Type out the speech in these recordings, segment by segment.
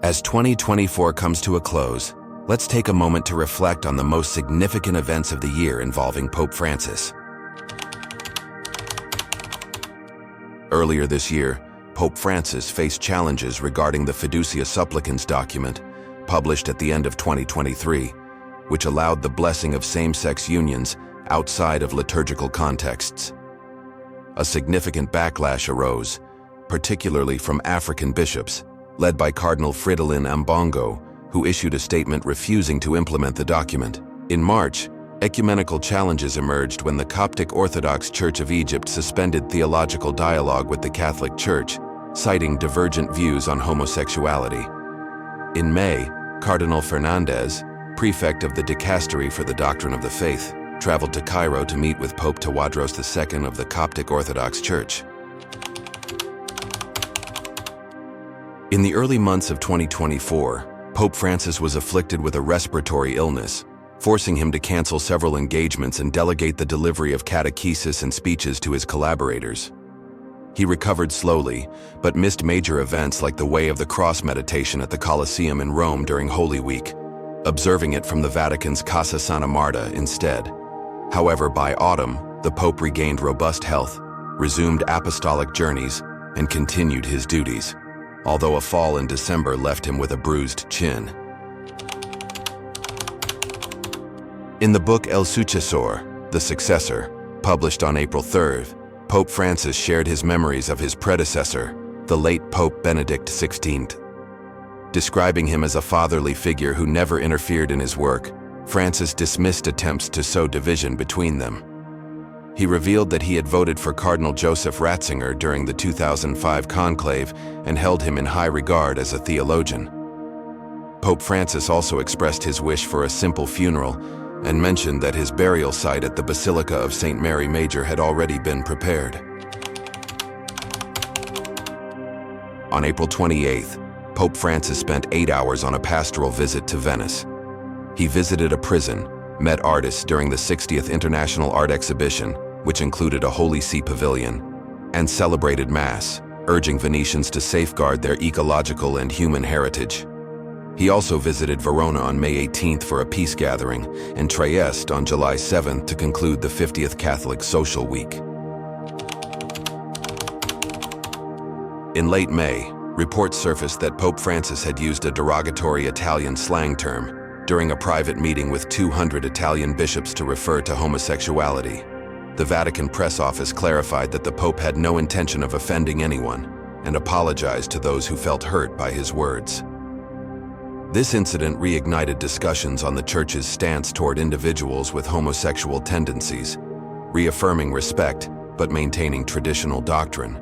As 2024 comes to a close, let's take a moment to reflect on the most significant events of the year involving Pope Francis. Earlier this year, Pope Francis faced challenges regarding the Fiducia Supplicans document, published at the end of 2023, which allowed the blessing of same-sex unions outside of liturgical contexts. A significant backlash arose, particularly from African bishops, led by Cardinal Fridolin Ambongo, who issued a statement refusing to implement the document. In March, ecumenical challenges emerged when the Coptic Orthodox Church of Egypt suspended theological dialogue with the Catholic Church, citing divergent views on homosexuality. In May, Cardinal Fernandez, prefect of the Dicastery for the Doctrine of the Faith, traveled to Cairo to meet with Pope Tawadros II of the Coptic Orthodox Church. In the early months of 2024, Pope Francis was afflicted with a respiratory illness, forcing him to cancel several engagements and delegate the delivery of catechesis and speeches to his collaborators. He recovered slowly, but missed major events like the Way of the Cross meditation at the Colosseum in Rome during Holy Week, observing it from the Vatican's Casa Santa Marta instead. However, by autumn, the Pope regained robust health, resumed apostolic journeys, and continued his duties, although a fall in December left him with a bruised chin. In the book El Sucesor, The Successor, published on April 3rd, Pope Francis shared his memories of his predecessor, the late Pope Benedict XVI. Describing him as a fatherly figure who never interfered in his work, Francis dismissed attempts to sow division between them. He revealed that he had voted for Cardinal Joseph Ratzinger during the 2005 conclave and held him in high regard as a theologian. Pope Francis also expressed his wish for a simple funeral and mentioned that his burial site at the Basilica of St. Mary Major had already been prepared. On April 28th, Pope Francis spent 8 hours on a pastoral visit to Venice. He visited a prison, met artists during the 60th International Art Exhibition, which included a Holy See pavilion, and celebrated Mass, urging Venetians to safeguard their ecological and human heritage. He also visited Verona on May 18th for a peace gathering, and Trieste on July 7th to conclude the 50th Catholic Social Week. In late May, reports surfaced that Pope Francis had used a derogatory Italian slang term during a private meeting with 200 Italian bishops to refer to homosexuality. The Vatican press office clarified that the Pope had no intention of offending anyone and apologized to those who felt hurt by his words. This incident reignited discussions on the Church's stance toward individuals with homosexual tendencies, reaffirming respect but maintaining traditional doctrine.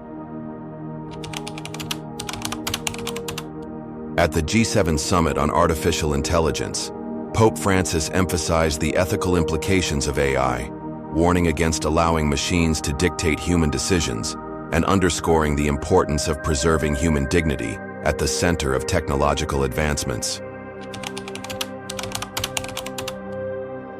At the G7 Summit on Artificial Intelligence, Pope Francis emphasized the ethical implications of AI, warning against allowing machines to dictate human decisions and underscoring the importance of preserving human dignity at the center of technological advancements.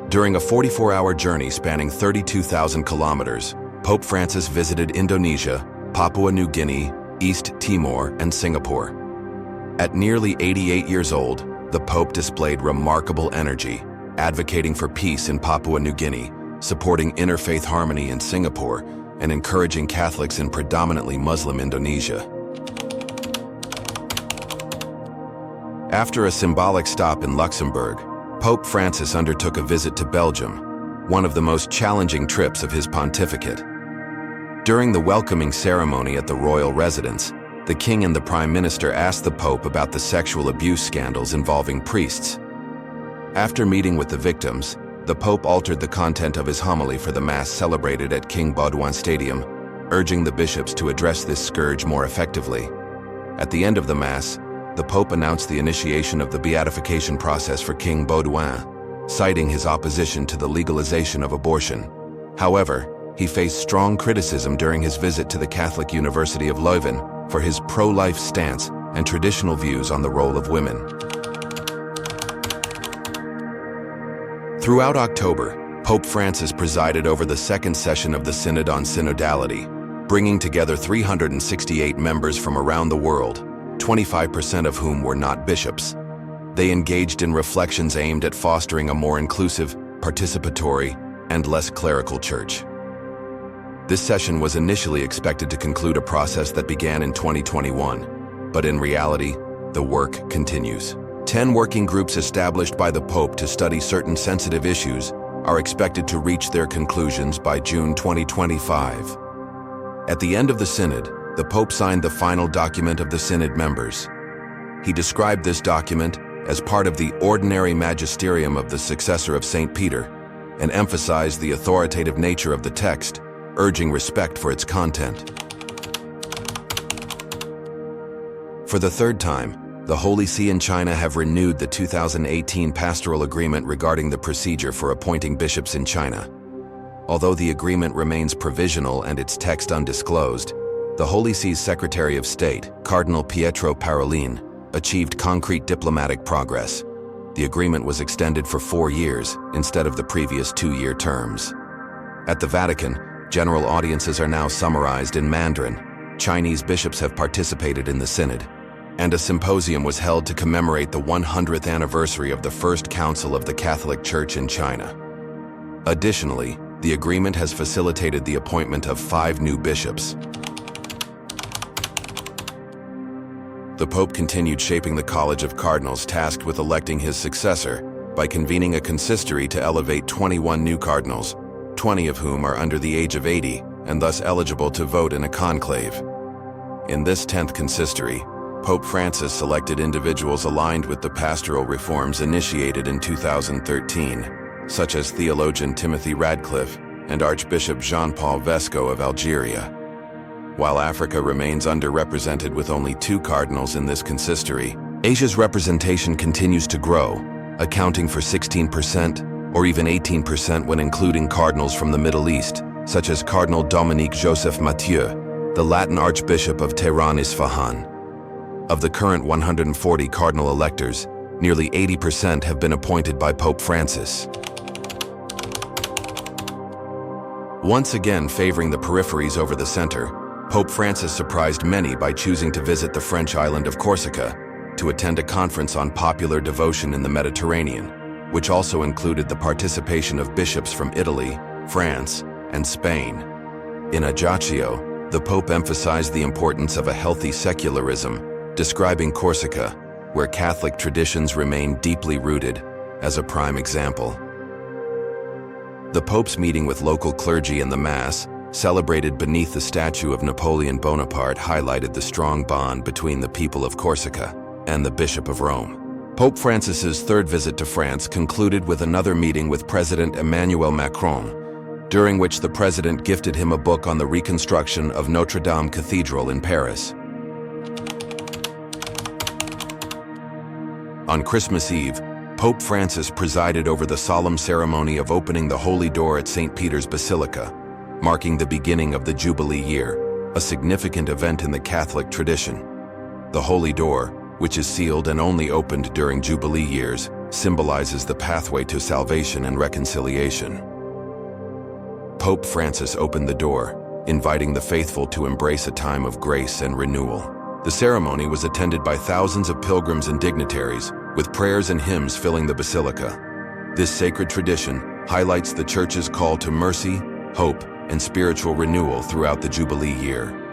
During a 44-hour journey spanning 32,000 kilometers, Pope Francis visited Indonesia, Papua New Guinea, East Timor, and Singapore. At nearly 88 years old, the Pope displayed remarkable energy, advocating for peace in Papua New Guinea, supporting interfaith harmony in Singapore, and encouraging Catholics in predominantly Muslim Indonesia. After a symbolic stop in Luxembourg, Pope Francis undertook a visit to Belgium, one of the most challenging trips of his pontificate. During the welcoming ceremony at the royal residence, the king and the prime minister asked the Pope about the sexual abuse scandals involving priests. After meeting with the victims, the Pope altered the content of his homily for the Mass celebrated at King Baudouin Stadium, urging the bishops to address this scourge more effectively. At the end of the Mass, the Pope announced the initiation of the beatification process for King Baudouin, citing his opposition to the legalization of abortion. However, he faced strong criticism during his visit to the Catholic University of Leuven for his pro-life stance and traditional views on the role of women. Throughout October, Pope Francis presided over the second session of the Synod on Synodality, bringing together 368 members from around the world, 25% of whom were not bishops. They engaged in reflections aimed at fostering a more inclusive, participatory, and less clerical church. This session was initially expected to conclude a process that began in 2021, but in reality, the work continues. 10 working groups established by the Pope to study certain sensitive issues are expected to reach their conclusions by June 2025. At the end of the Synod, the Pope signed the final document of the Synod members. He described this document as part of the ordinary magisterium of the successor of St. Peter and emphasized the authoritative nature of the text, urging respect for its content. For the third time, the Holy See and China have renewed the 2018 Pastoral Agreement regarding the procedure for appointing bishops in China. Although the agreement remains provisional and its text undisclosed, the Holy See's Secretary of State, Cardinal Pietro Parolin, achieved concrete diplomatic progress. The agreement was extended for 4 years instead of the previous 2-year terms. At the Vatican, general audiences are now summarized in Mandarin. Chinese bishops have participated in the Synod, and a symposium was held to commemorate the 100th anniversary of the First Council of the Catholic Church in China. Additionally, the agreement has facilitated the appointment of 5 new bishops. The Pope continued shaping the College of Cardinals tasked with electing his successor by convening a consistory to elevate 21 new cardinals, 20 of whom are under the age of 80 and thus eligible to vote in a conclave. In this 10th consistory, Pope Francis selected individuals aligned with the pastoral reforms initiated in 2013, such as theologian Timothy Radcliffe and Archbishop Jean-Paul Vesco of Algeria. While Africa remains underrepresented with only 2 cardinals in this consistory, Asia's representation continues to grow, accounting for 16% or even 18% when including cardinals from the Middle East, such as Cardinal Dominique Joseph Mathieu, the Latin Archbishop of Tehran-Isfahan. Of the current 140 cardinal electors, nearly 80% have been appointed by Pope Francis. Once again favoring the peripheries over the center, Pope Francis surprised many by choosing to visit the French island of Corsica to attend a conference on popular devotion in the Mediterranean, which also included the participation of bishops from Italy, France, and Spain. In Ajaccio, the Pope emphasized the importance of a healthy secularism, describing Corsica, where Catholic traditions remain deeply rooted, as a prime example. The Pope's meeting with local clergy in the Mass, celebrated beneath the statue of Napoleon Bonaparte, highlighted the strong bond between the people of Corsica and the Bishop of Rome. Pope Francis's third visit to France concluded with another meeting with President Emmanuel Macron, during which the president gifted him a book on the reconstruction of Notre Dame Cathedral in Paris. On Christmas Eve, Pope Francis presided over the solemn ceremony of opening the Holy Door at St. Peter's Basilica, marking the beginning of the Jubilee year, a significant event in the Catholic tradition. The Holy Door, which is sealed and only opened during Jubilee years, symbolizes the pathway to salvation and reconciliation. Pope Francis opened the door, inviting the faithful to embrace a time of grace and renewal. The ceremony was attended by thousands of pilgrims and dignitaries, with prayers and hymns filling the basilica. This sacred tradition highlights the Church's call to mercy, hope, and spiritual renewal throughout the Jubilee year.